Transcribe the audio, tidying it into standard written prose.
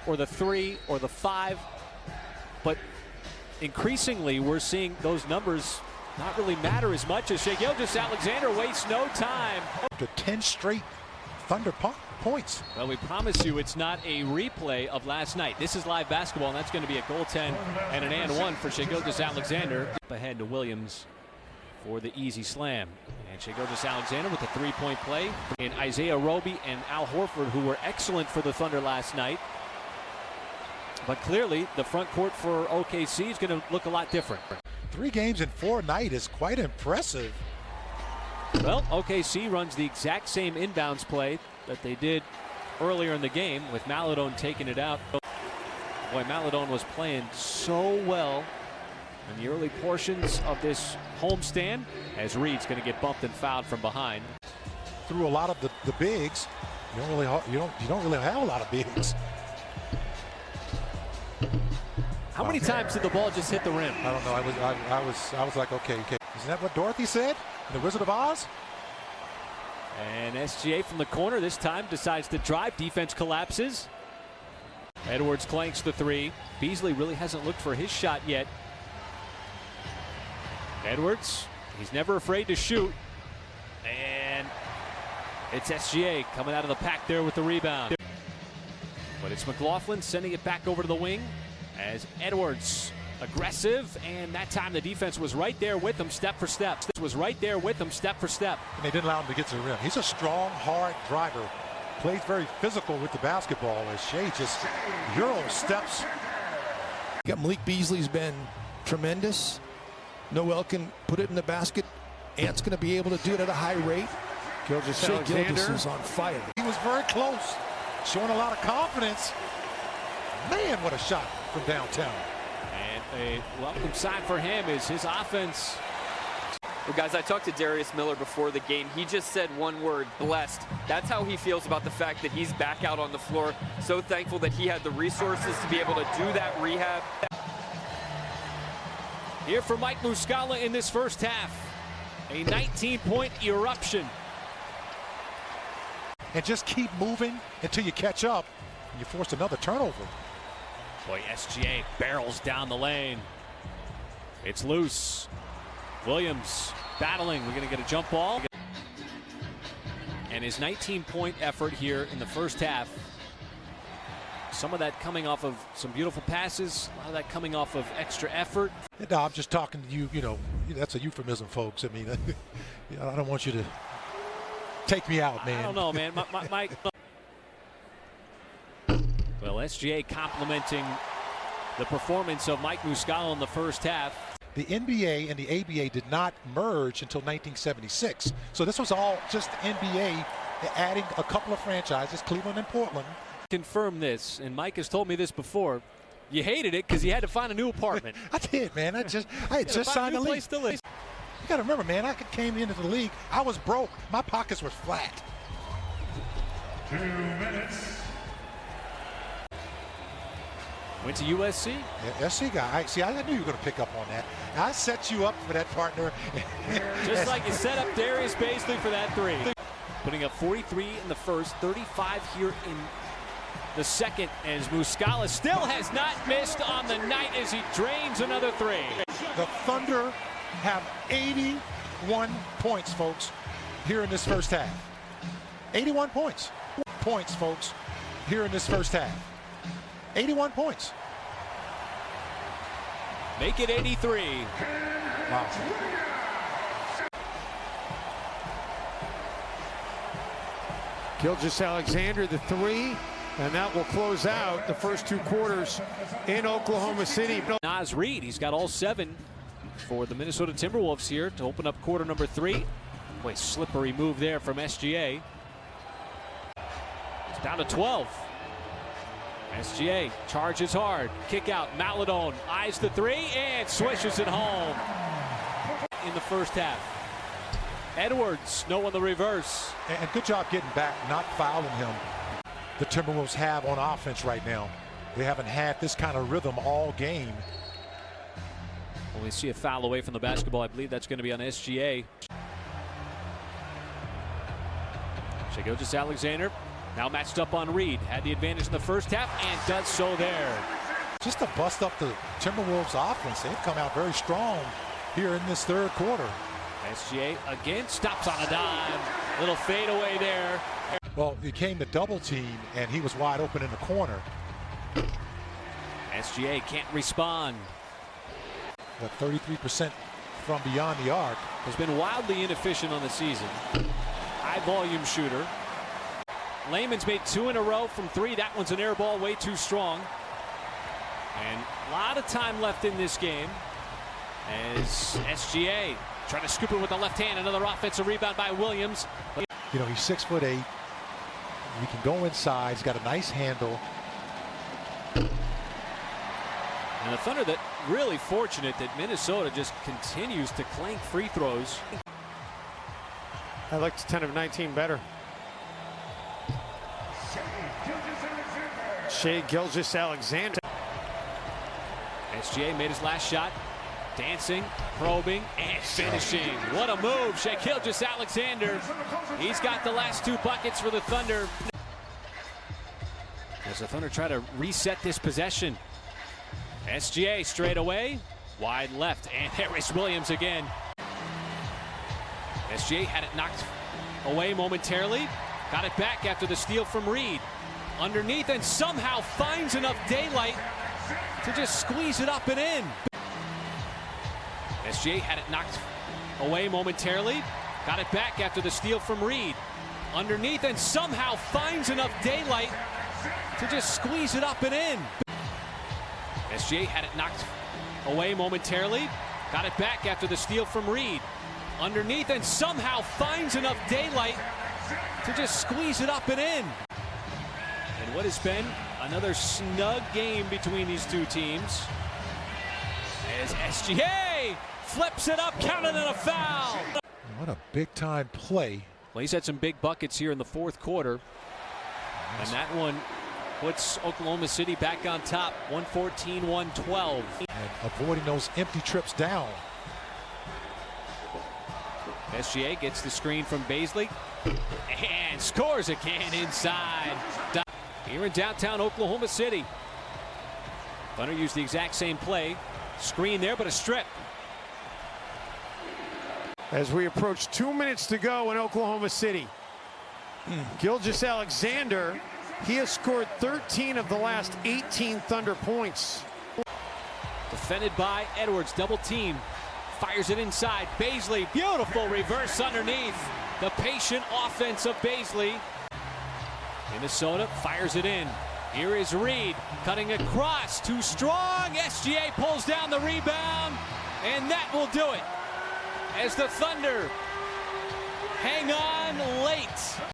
or the 3 or the 5. But increasingly, we're seeing those numbers not really matter as much as Shai Gilgeous-Alexander wastes no time. To 10 straight Thunder points. Well, we promise you it's not a replay of last night. This is live basketball, and that's going to be a goaltend and an and one for Shai Gilgeous-Alexander. Ahead to Williams for the easy slam. And Shai Gilgeous-Alexander with a three-point play. And Isaiah Roby and Al Horford, who were excellent for the Thunder last night. But clearly, the front court for OKC is going to look a lot different. 3 games in 4 nights is quite impressive. Well, OKC runs the exact same inbounds play that they did earlier in the game, with Maledon taking it out. Boy, Maledon was playing so well in the early portions of this homestand, as Reed's going to get bumped and fouled from behind. Through a lot of the bigs, you don't really have a lot of bigs. How many times did the ball just hit the rim? I don't know. I was like, okay. Isn't that what Dorothy said in The Wizard of Oz? And SGA from the corner this time decides to drive. Defense collapses. Edwards clanks the 3. Beasley really hasn't looked for his shot yet. Edwards, he's never afraid to shoot. And it's SGA coming out of the pack there with the rebound. But it's McLaughlin sending it back over to the wing as Edwards aggressive, and that time the defense was right there with him step for step. Was right there with him step for step. And they didn't allow him to get to the rim. He's a strong, hard driver. Plays very physical with the basketball as Shai just Euro steps. Malik Beasley's been tremendous. Noel can put it in the basket. Ant's going to be able to do it at a high rate. Shai Gilgeous is on fire. He was very close, showing a lot of confidence. Man, what a shot from downtown. And a welcome sign for him is his offense. Well, guys, I talked to Darius Miller before the game. He just said one word: blessed. That's how he feels about the fact that he's back out on the floor. So thankful that he had the resources to be able to do that rehab. Here for Mike Muscala in this first half. A 19-point eruption. And just keep moving until you catch up and you force another turnover. Boy, SGA barrels down the lane. It's loose. Williams battling. We're going to get a jump ball. And his 19-point effort here in the first half. Some of that coming off of some beautiful passes. A lot of that coming off of extra effort. No, I'm just talking to you. You know, that's a euphemism, folks. I mean, I don't want you to take me out, man. I don't know, man. Well, SGA complimenting the performance of Mike Muscala in the first half. The NBA and the ABA did not merge until 1976. So this was all just NBA adding a couple of franchises, Cleveland and Portland. Confirm this, and Mike has told me this before. You hated it because you had to find a new apartment. I did, man. I had just signed the lease. You got to remember, man, I came into the league. I was broke. My pockets were flat. 2 minutes. Went to USC? Yeah, SC guy. I knew you were going to pick up on that. I set you up for that, partner. Just like you set up Darius Beasley for that 3. Putting up 43 in the first, 35 here in the second, as Muscala still has not missed on the night as he drains another 3. The Thunder have 81 points, folks, here in this first half. 81 points. Points, folks, here in this first half. 81 points. Make it 83. Wow. Gilgeous-Alexander, the 3, and that will close out the first 2 quarters in Oklahoma City. Naz Reid, he's got all 7 for the Minnesota Timberwolves here to open up quarter number 3. Boy, slippery move there from SGA. It's down to 12. SGA charges hard. Kick out. Maledon eyes the 3 and swishes it home in the first half. Edwards, no on the reverse. And good job getting back, not fouling him. The Timberwolves have on offense right now. They haven't had this kind of rhythm all game. Well, we see a foul away from the basketball. I believe that's going to be on SGA. Shai Gilgeous-Alexander Now matched up on Reed. Had the advantage in the first half and does so there. Just to bust up the Timberwolves offense. They've come out very strong here in this third quarter. SGA again stops on a dime. Little fadeaway there. Well, he came to double team, and he was wide open in the corner. SGA can't respond. But 33% from beyond the arc. Has been wildly inefficient on the season. High volume shooter. Layman's made 2 in a row from 3. That one's an air ball, way too strong. And a lot of time left in this game as SGA trying to scoop it with the left hand. Another offensive rebound by Williams. You know, he's 6'8". He can go inside. He's got a nice handle. And the Thunder that really fortunate that Minnesota just continues to clank free throws. I liked 10 of 19 better. Shai Gilgeous-Alexander. SGA made his last shot. Dancing, probing, and finishing. What a move, Shai Gilgeous-Alexander. He's got the last 2 buckets for the Thunder. As the Thunder try to reset this possession. SGA straight away, wide left, and there is Williams again. SGA had it knocked away momentarily. Got it back after the steal from Reed. Underneath and somehow finds enough daylight to just squeeze it up and in. SGA had it knocked away momentarily. Got it back after the steal from Reed. Underneath and somehow finds enough daylight to just squeeze it up and in. SGA had it knocked away momentarily. Got it back after the steal from Reed. Underneath and somehow finds enough daylight to just squeeze it up and in. And what has been another snug game between these two teams as SGA flips it up, counted and a foul. What a big-time play. Well, he's had some big buckets here in the fourth quarter. And that one puts Oklahoma City back on top, 114-112. And avoiding those empty trips down. SGA gets the screen from Baisley and scores again inside. Here in downtown Oklahoma City. Thunder used the exact same play. Screen there, but a strip. As we approach 2 minutes to go in Oklahoma City. Gilgeous-Alexander, he has scored 13 of the last 18 Thunder points. Defended by Edwards, double team. Fires it inside. Baisley, beautiful reverse underneath. The patient offense of Baisley. Minnesota fires it in. Here is Reed cutting across. Too strong. SGA pulls down the rebound. And that will do it. As the Thunder hang on late.